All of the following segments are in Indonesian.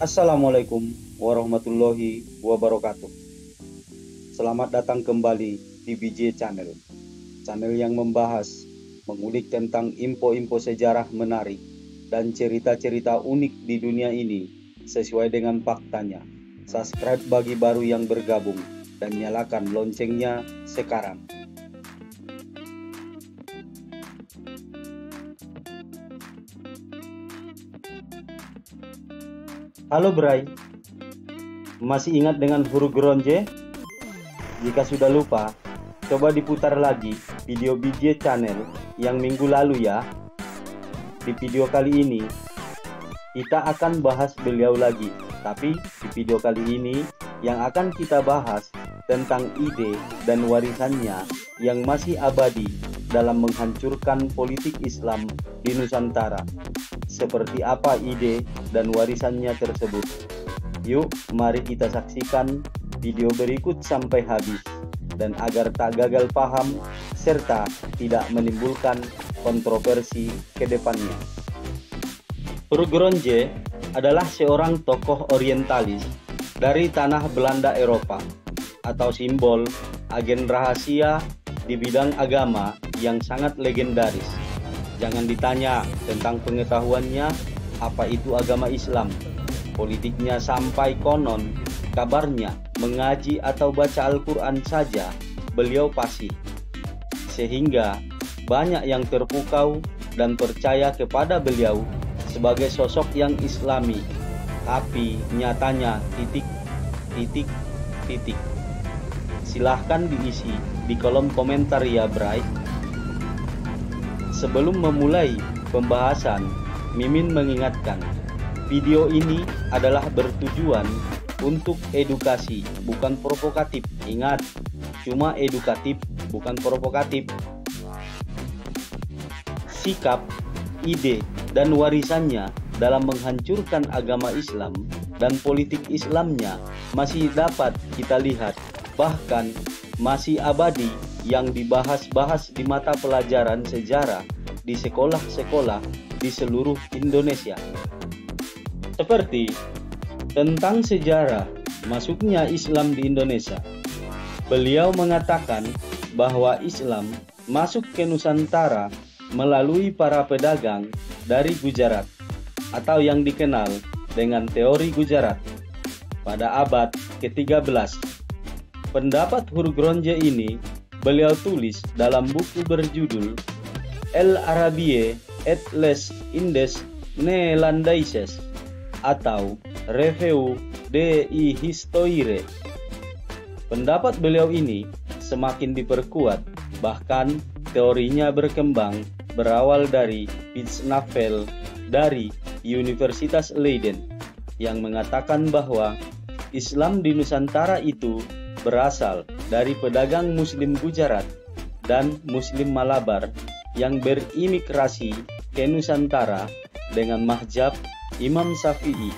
Assalamualaikum warahmatullahi wabarakatuh. Selamat datang kembali di BJ Channel. Channel yang membahas, mengulik tentang info-info sejarah menarik dan cerita-cerita unik di dunia ini sesuai dengan faktanya. Subscribe bagi baru yang bergabung dan nyalakan loncengnya sekarang. Halo Bray, masih ingat dengan huruf Gronje? Jika sudah lupa, coba diputar lagi video BJ Channel yang minggu lalu ya. Di video kali ini, kita akan bahas beliau lagi. Tapi di video kali ini, yang akan kita bahas tentang ide dan warisannya yang masih abadi dalam menghancurkan politik Islam di Nusantara. Seperti apa ide dan warisannya tersebut? Yuk, mari kita saksikan video berikut sampai habis. Dan agar tak gagal paham, serta tidak menimbulkan kontroversi ke depannya. Gronje adalah seorang tokoh orientalis dari tanah Belanda Eropa, atau simbol agen rahasia di bidang agama yang sangat legendaris. Jangan ditanya tentang pengetahuannya apa itu agama Islam, politiknya sampai konon kabarnya mengaji atau baca Al-Quran saja beliau fasih. Sehingga banyak yang terpukau dan percaya kepada beliau sebagai sosok yang islami. Tapi nyatanya titik. Silahkan diisi di kolom komentar ya Bray. Sebelum memulai pembahasan, Mimin mengingatkan, video ini adalah bertujuan untuk edukasi, bukan provokatif. Ingat, cuma edukatif, bukan provokatif. Sikap, ide, dan warisannya dalam menghancurkan agama Islam dan politik Islamnya masih dapat kita lihat, bahkan masih abadi yang dibahas-bahas di mata pelajaran sejarah di sekolah-sekolah di seluruh Indonesia. Seperti tentang sejarah masuknya Islam di Indonesia. Beliau mengatakan bahwa Islam masuk ke Nusantara melalui para pedagang dari Gujarat, atau yang dikenal dengan teori Gujarat, pada abad ke-13. Pendapat Gronje ini beliau tulis dalam buku berjudul El Arabiae et les Indes Neerlandaises atau Review de Histoire. Pendapat beliau ini semakin diperkuat, bahkan teorinya berkembang berawal dari Witzenhafel dari Universitas Leiden yang mengatakan bahwa Islam di Nusantara itu berasal dari pedagang Muslim Gujarat dan Muslim Malabar yang berimigrasi ke Nusantara dengan mahjab Imam Syafi'i.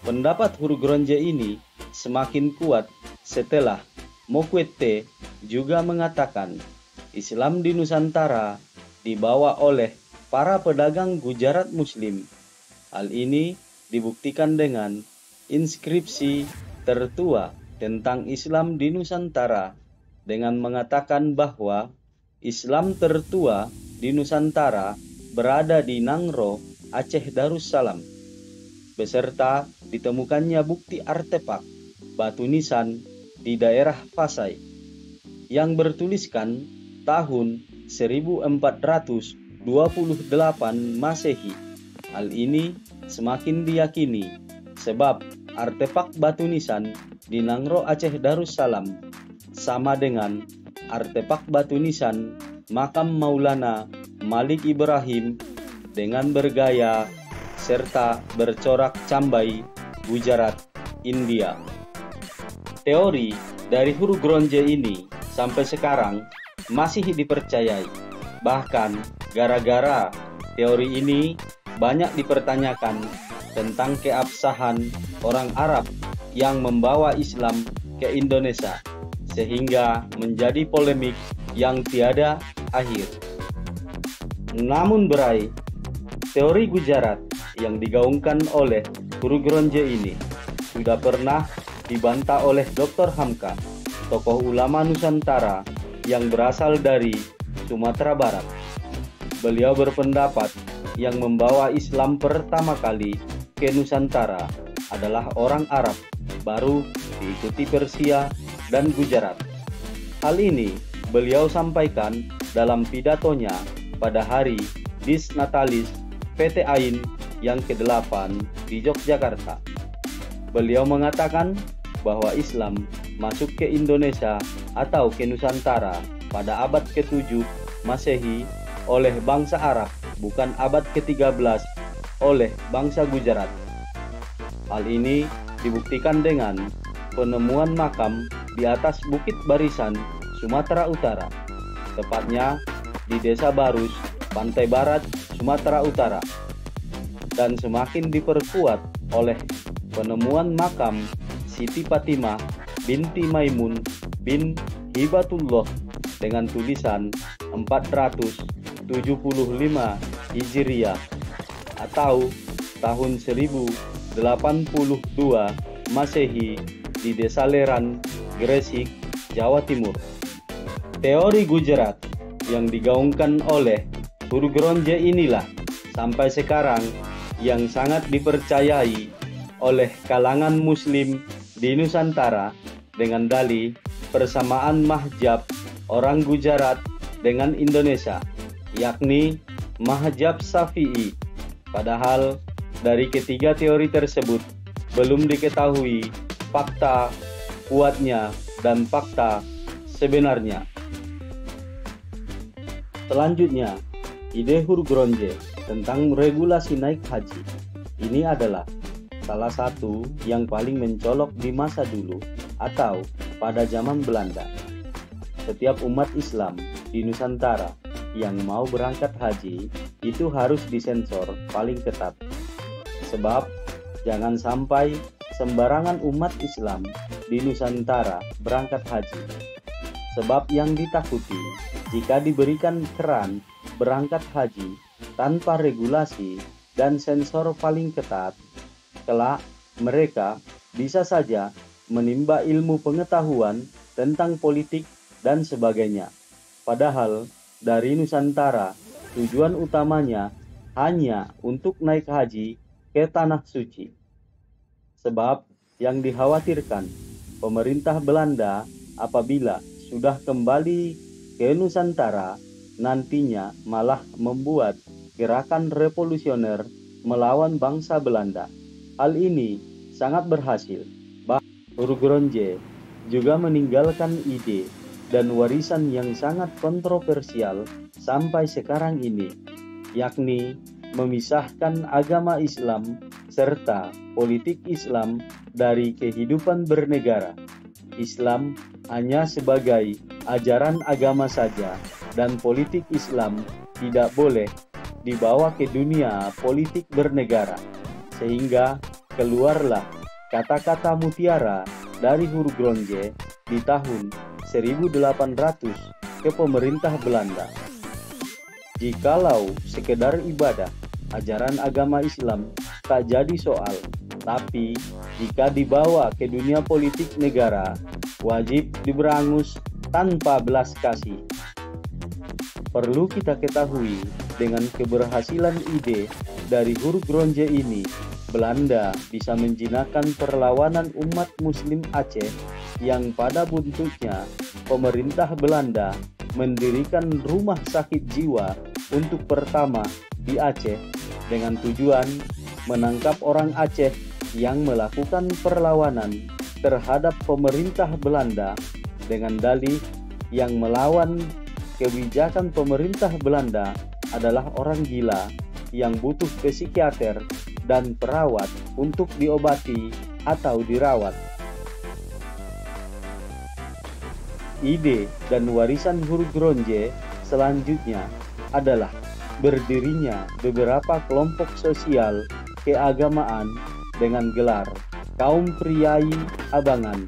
Pendapat Gronje ini semakin kuat setelah Mokwete juga mengatakan Islam di Nusantara dibawa oleh para pedagang Gujarat Muslim. Hal ini dibuktikan dengan inskripsi tertua tentang Islam di Nusantara dengan mengatakan bahwa Islam tertua di Nusantara berada di Nangro, Aceh Darussalam, beserta ditemukannya bukti artefak batu nisan di daerah Pasai yang bertuliskan tahun 1428 Masehi. Hal ini semakin diyakini sebab artefak batu nisan di Nangro Aceh Darussalam sama dengan artefak batu nisan makam Maulana Malik Ibrahim dengan bergaya serta bercorak cambai Gujarat, India. Teori dari Gronje ini sampai sekarang masih dipercayai. Bahkan gara-gara teori ini banyak dipertanyakan tentang keabsahan orang Arab yang membawa Islam ke Indonesia, sehingga menjadi polemik yang tiada akhir. Namun Bray, teori Gujarat yang digaungkan oleh Guru Gronje ini sudah pernah dibantah oleh Dr. Hamka, tokoh ulama Nusantara yang berasal dari Sumatera Barat. Beliau berpendapat yang membawa Islam pertama kali ke Nusantara adalah orang Arab, baru diikuti Persia dan Gujarat. Hal ini beliau sampaikan dalam pidatonya pada hari Dis Natalis PT AIN yang ke-8 di Yogyakarta. Beliau mengatakan bahwa Islam masuk ke Indonesia atau ke Nusantara pada abad ke-7 Masehi oleh bangsa Arab, bukan abad ke-13 oleh bangsa Gujarat. Hal ini dibuktikan dengan penemuan makam di atas Bukit Barisan, Sumatera Utara, tepatnya di Desa Barus, Pantai Barat, Sumatera Utara, dan semakin diperkuat oleh penemuan makam Siti Fatimah binti Maimun bin Hibatullah dengan tulisan 475 Hijriah atau tahun 1082 Masehi di Desa Leran, Gresik, Jawa Timur. Teori Gujarat yang digaungkan oleh Guru Gronje inilah sampai sekarang yang sangat dipercayai oleh kalangan Muslim di Nusantara dengan dalih persamaan mahjab orang Gujarat dengan Indonesia, yakni mahjab Syafi'i. Padahal dari ketiga teori tersebut belum diketahui fakta kuatnya dan fakta sebenarnya. Selanjutnya, ide Guru Gronje tentang regulasi naik haji. Ini adalah salah satu yang paling mencolok di masa dulu atau pada zaman Belanda. Setiap umat Islam di Nusantara yang mau berangkat haji itu harus disensor paling ketat. Sebab jangan sampai sembarangan umat Islam di Nusantara berangkat haji. Sebab yang ditakuti jika diberikan keran berangkat haji tanpa regulasi dan sensor paling ketat, kelak mereka bisa saja menimba ilmu pengetahuan tentang politik dan sebagainya. Padahal dari Nusantara tujuan utamanya hanya untuk naik haji ke Tanah Suci. Sebab yang dikhawatirkan pemerintah Belanda apabila sudah kembali ke Nusantara nantinya malah membuat gerakan revolusioner melawan bangsa Belanda. Hal ini sangat berhasil. Guru Gronje juga meninggalkan ide dan warisan yang sangat kontroversial sampai sekarang ini, yakni memisahkan agama Islam serta politik Islam dari kehidupan bernegara. Islam hanya sebagai ajaran agama saja dan politik Islam tidak boleh dibawa ke dunia politik bernegara. Sehingga keluarlah kata-kata mutiara dari Guru Gronje di tahun 1800 ke pemerintah Belanda. Jikalau sekedar ibadah, ajaran agama Islam tak jadi soal, tapi jika dibawa ke dunia politik negara, wajib diberangus tanpa belas kasih. Perlu kita ketahui, dengan keberhasilan ide dari Guru Gronje ini, Belanda bisa menjinakkan perlawanan umat Muslim Aceh yang pada buntutnya pemerintah Belanda mendirikan rumah sakit jiwa untuk pertama di Aceh dengan tujuan menangkap orang Aceh yang melakukan perlawanan terhadap pemerintah Belanda dengan dalih yang melawan kebijakan pemerintah Belanda adalah orang gila yang butuh psikiater dan perawat untuk diobati atau dirawat. Ide dan warisan Guru Gronje selanjutnya adalah berdirinya beberapa kelompok sosial keagamaan dengan gelar kaum priai abangan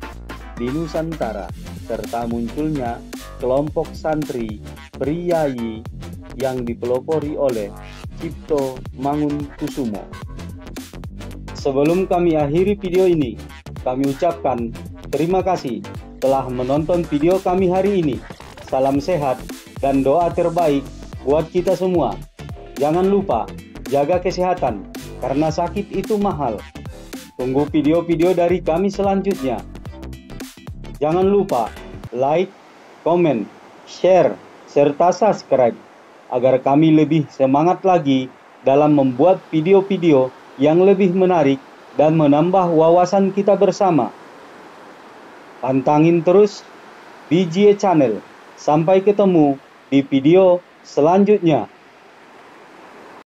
di Nusantara, serta munculnya kelompok santri priai yang dipelopori oleh Cipto Mangunkusumo. Sebelum kami akhiri video ini, kami ucapkan terima kasih telah menonton video kami hari ini. Salam sehat dan doa terbaik buat kita semua. Jangan lupa jaga kesehatan karena sakit itu mahal. Tunggu video-video dari kami selanjutnya. Jangan lupa like, komen, share, serta subscribe agar kami lebih semangat lagi dalam membuat video-video yang lebih menarik dan menambah wawasan kita bersama. Pantangin terus BGA Channel. Sampai ketemu di video selanjutnya.